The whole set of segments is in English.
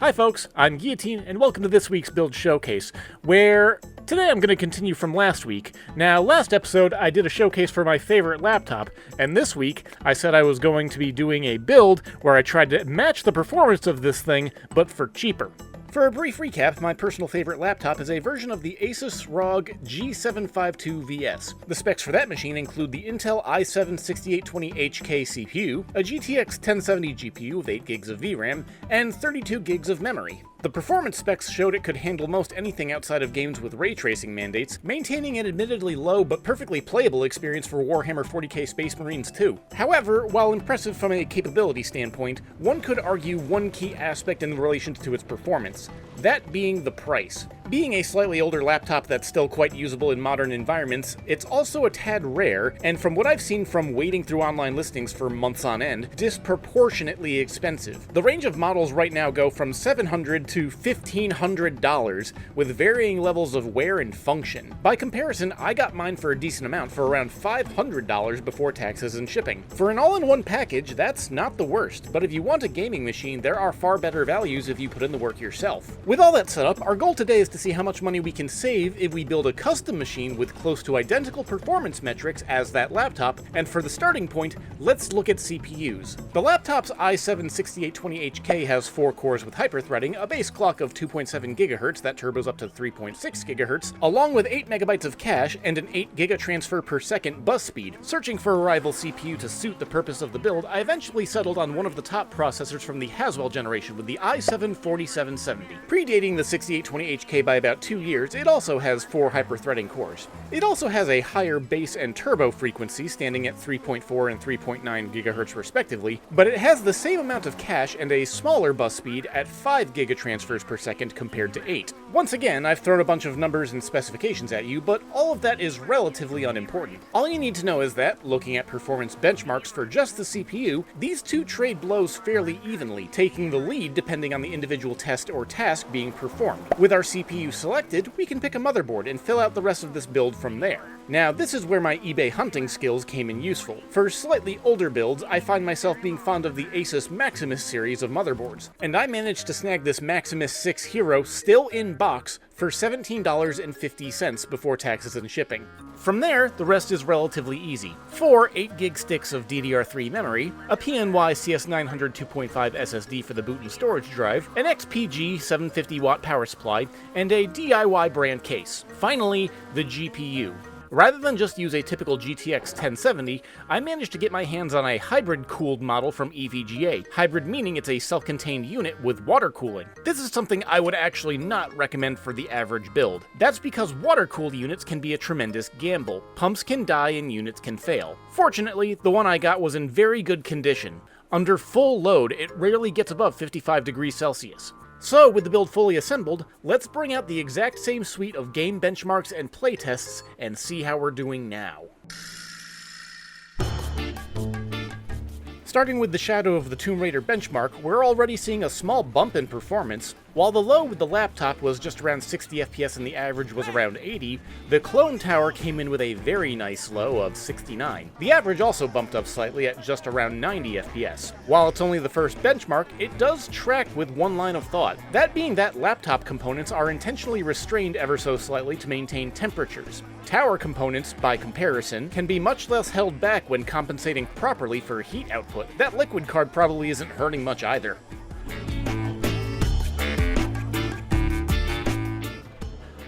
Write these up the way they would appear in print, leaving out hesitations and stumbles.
Hi folks, I'm Gheeotine, and welcome to this week's Build Showcase, where today I'm going to continue from last week. Now, last episode I did a showcase for my favorite laptop, and this week I said I was going to be doing a build where I tried to match the performance of this thing, but for cheaper. For a brief recap, my personal favorite laptop is a version of the Asus ROG G752VS. The specs for that machine include the Intel i7-6820HK CPU, a GTX 1070 GPU with 8 gigs of VRAM, and 32 gigs of memory. The performance specs showed it could handle most anything outside of games with ray tracing mandates, maintaining an admittedly low but perfectly playable experience for Warhammer 40k Space Marines 2. However, while impressive from a capability standpoint, one could argue one key aspect in relation to its performance, that being the price. Being a slightly older laptop that's still quite usable in modern environments, it's also a tad rare, and from what I've seen from wading through online listings for months on end, disproportionately expensive. The range of models right now go from $700 to $1,500, with varying levels of wear and function. By comparison, I got mine for a decent amount for around $500 before taxes and shipping. For an all-in-one package, that's not the worst, but if you want a gaming machine, there are far better values if you put in the work yourself. With all that set up, our goal today is to see how much money we can save if we build a custom machine with close to identical performance metrics as that laptop, and for the starting point, let's look at CPUs. The laptop's i7-6820HK has 4 cores with hyperthreading, a base clock of 2.7 GHz that turbos up to 3.6 GHz, along with 8 MB of cache and an 8 GB transfer per second bus speed. Searching for a rival CPU to suit the purpose of the build, I eventually settled on one of the top processors from the Haswell generation with the i7-4770. Predating the 6820HK by about 2 years, it also has 4 hyper-threading cores. It also has a higher base and turbo frequency, standing at 3.4 and 3.9 GHz respectively, but it has the same amount of cache and a smaller bus speed at 5 GB transfers per second compared to 8. Once again, I've thrown a bunch of numbers and specifications at you, but all of that is relatively unimportant. All you need to know is that, looking at performance benchmarks for just the CPU, these two trade blows fairly evenly, taking the lead depending on the individual test or task being performed. With our CPU selected, we can pick a motherboard and fill out the rest of this build from there. Now, this is where my eBay hunting skills came in useful. For slightly older builds, I find myself being fond of the Asus Maximus series of motherboards, and I managed to snag this Maximus 6 Hero still in box for $17.50 before taxes and shipping. From there, the rest is relatively easy. 4 8GB sticks of DDR3 memory, a PNY CS900 2.5 SSD for the boot and storage drive, an XPG 750-watt power supply, and a DIY brand case. Finally, the GPU. Rather than just use a typical GTX 1070, I managed to get my hands on a hybrid-cooled model from EVGA. Hybrid meaning it's a self-contained unit with water cooling. This is something I would actually not recommend for the average build. That's because water-cooled units can be a tremendous gamble. Pumps can die and units can fail. Fortunately, the one I got was in very good condition. Under full load, it rarely gets above 55 degrees Celsius. So, with the build fully assembled, let's bring out the exact same suite of game benchmarks and playtests and see how we're doing now. Starting with the Shadow of the Tomb Raider benchmark, we're already seeing a small bump in performance. While the low with the laptop was just around 60 FPS and the average was around 80, the Clone Tower came in with a very nice low of 69. The average also bumped up slightly at just around 90 FPS. While it's only the first benchmark, it does track with one line of thought, that being that laptop components are intentionally restrained ever so slightly to maintain temperatures. Tower components, by comparison, can be much less held back when compensating properly for heat output. That liquid card probably isn't hurting much either.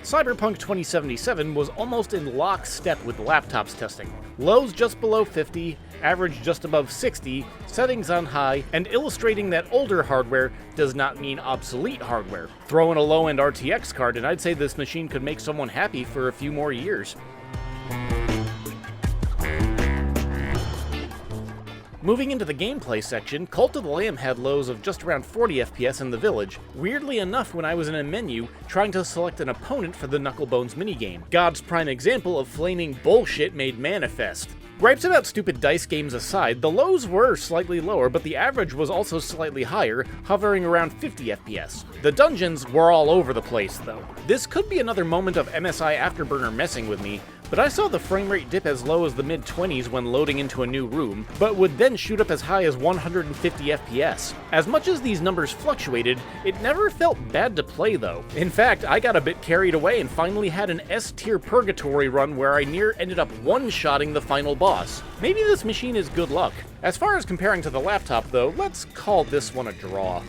Cyberpunk 2077 was almost in lockstep with laptops testing. Lows just below 50, average just above 60, settings on high, and illustrating that older hardware does not mean obsolete hardware. Throw in a low-end RTX card and I'd say this machine could make someone happy for a few more years. Moving into the gameplay section, Cult of the Lamb had lows of just around 40 FPS in the village, weirdly enough when I was in a menu trying to select an opponent for the Knucklebones minigame. God's prime example of flaming bullshit made manifest. Gripes about stupid dice games aside, the lows were slightly lower, but the average was also slightly higher, hovering around 50 FPS. The dungeons were all over the place, though. This could be another moment of MSI Afterburner messing with me, but I saw the frame rate dip as low as the mid-20s when loading into a new room, but would then shoot up as high as 150 FPS. As much as these numbers fluctuated, it never felt bad to play though. In fact, I got a bit carried away and finally had an S-tier purgatory run where I ended up one-shotting the final boss. Maybe this machine is good luck. As far as comparing to the laptop though, let's call this one a draw.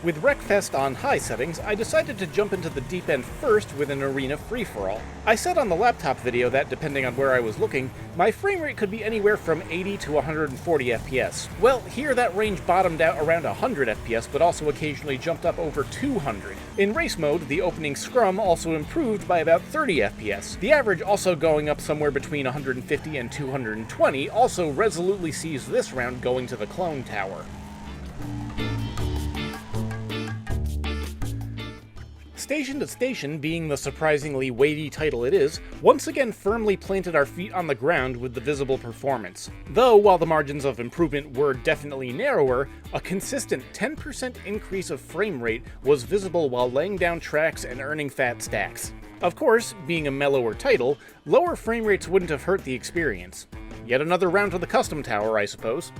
With Wreckfest on high settings, I decided to jump into the deep end first with an arena free-for-all. I said on the laptop video that, depending on where I was looking, my frame rate could be anywhere from 80 to 140 FPS. Well, here that range bottomed out around 100 FPS, but also occasionally jumped up over 200. In race mode, the opening scrum also improved by about 30 FPS. The average also going up somewhere between 150 and 220 also resolutely sees this round going to the clone tower. Station to Station, being the surprisingly weighty title it is, once again firmly planted our feet on the ground with the visible performance. Though, while the margins of improvement were definitely narrower, a consistent 10% increase of frame rate was visible while laying down tracks and earning fat stacks. Of course, being a mellower title, lower frame rates wouldn't have hurt the experience. Yet another round to the custom tower, I suppose.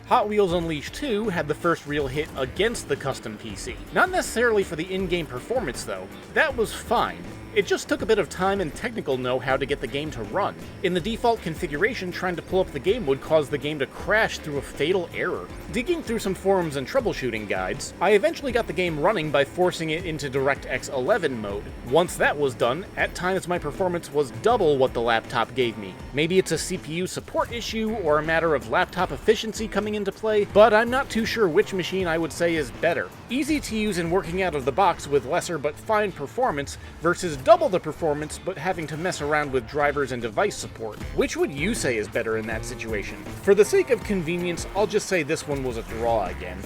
Hot Wheels Unleashed 2 had the first real hit against the custom PC. Not necessarily for the in-game performance though. That was fine. It just took a bit of time and technical know-how to get the game to run. In the default configuration, trying to pull up the game would cause the game to crash through a fatal error. Digging through some forums and troubleshooting guides, I eventually got the game running by forcing it into DirectX 11 mode. Once that was done, at times my performance was double what the laptop gave me. Maybe it's a CPU support issue or a matter of laptop efficiency coming into play, but I'm not too sure which machine I would say is better. Easy to use and working out of the box with lesser but fine performance versus double the performance but having to mess around with drivers and device support. Which would you say is better in that situation? For the sake of convenience, I'll just say this one was a draw again.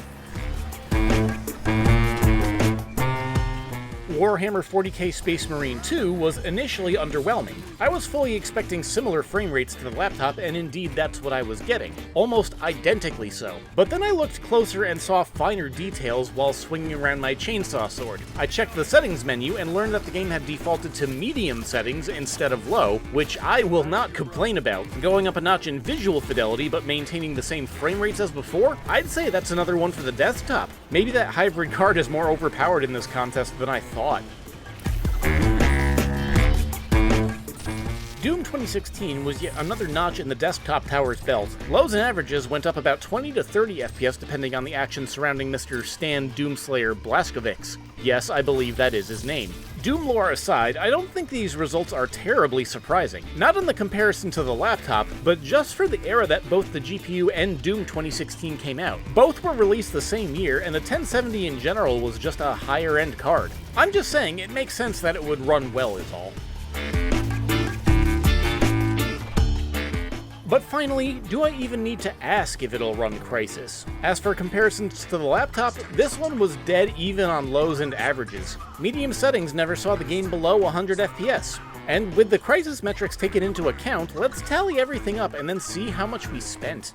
Warhammer 40k Space Marine 2 was initially underwhelming. I was fully expecting similar frame rates to the laptop, and indeed that's what I was getting. Almost identically so. But then I looked closer and saw finer details while swinging around my chainsaw sword. I checked the settings menu and learned that the game had defaulted to medium settings instead of low, which I will not complain about. Going up a notch in visual fidelity but maintaining the same frame rates as before? I'd say that's another one for the desktop. Maybe that hybrid card is more overpowered in this contest than I thought. Doom 2016 was yet another notch in the desktop tower's belt. Lows and averages went up about 20 to 30 FPS depending on the action surrounding Mr. Stan Doomslayer Blazkowicz. Yes, I believe that is his name. Doom lore aside, I don't think these results are terribly surprising. Not in the comparison to the laptop, but just for the era that both the GPU and Doom 2016 came out. Both were released the same year, and the 1070 in general was just a higher-end card. I'm just saying, it makes sense that it would run well is all. But finally, do I even need to ask if it'll run Crysis? As for comparisons to the laptop, this one was dead even on lows and averages. Medium settings never saw the game below 100 FPS. And with the Crysis metrics taken into account, let's tally everything up and then see how much we spent.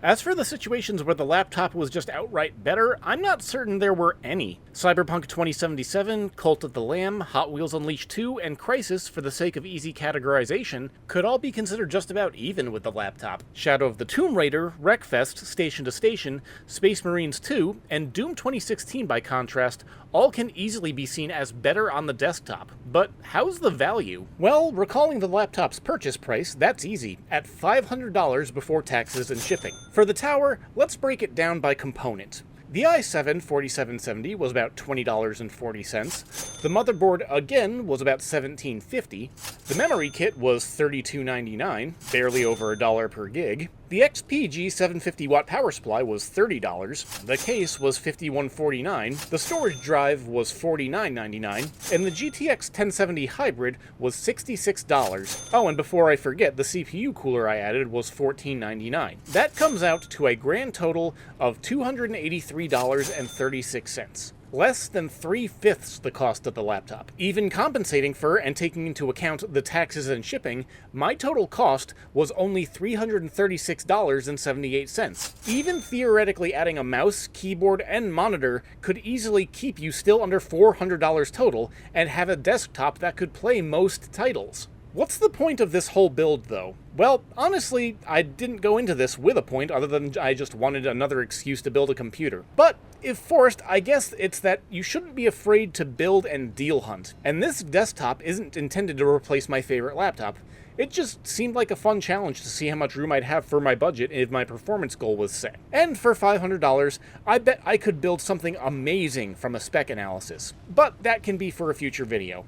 As for the situations where the laptop was just outright better, I'm not certain there were any. Cyberpunk 2077, Cult of the Lamb, Hot Wheels Unleashed 2, and Crysis, for the sake of easy categorization, could all be considered just about even with the laptop. Shadow of the Tomb Raider, Wreckfest, Station to Station, Space Marines 2, and Doom 2016 by contrast, all can easily be seen as better on the desktop. But how's the value? Well, recalling the laptop's purchase price, that's easy, at $500 before taxes and shipping. For the tower, let's break it down by component. The i7-4770 was about $20.40. The motherboard, again, was about $17.50. The memory kit was $32.99, barely over $1 per gig. The XPG 750-watt power supply was $30, the case was $51.49, the storage drive was $49.99, and the GTX 1070 Hybrid was $66. Oh, and before I forget, the CPU cooler I added was $14.99. That comes out to a grand total of $283.36. less than 3/5 the cost of the laptop. Even compensating for and taking into account the taxes and shipping, my total cost was only $336.78. Even theoretically adding a mouse, keyboard, and monitor could easily keep you still under $400 total and have a desktop that could play most titles. What's the point of this whole build, though? Well, honestly, I didn't go into this with a point other than I just wanted another excuse to build a computer. But, if forced, I guess it's that you shouldn't be afraid to build and deal hunt. And this desktop isn't intended to replace my favorite laptop. It just seemed like a fun challenge to see how much room I'd have for my budget if my performance goal was set. And for $500, I bet I could build something amazing from a spec analysis. But that can be for a future video.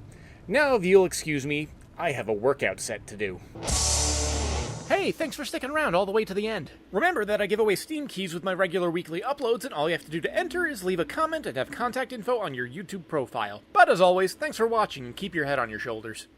Now, if you'll excuse me, I have a workout set to do. Hey, thanks for sticking around all the way to the end. Remember that I give away Steam keys with my regular weekly uploads, and all you have to do to enter is leave a comment and have contact info on your YouTube profile. But as always, thanks for watching and keep your head on your shoulders.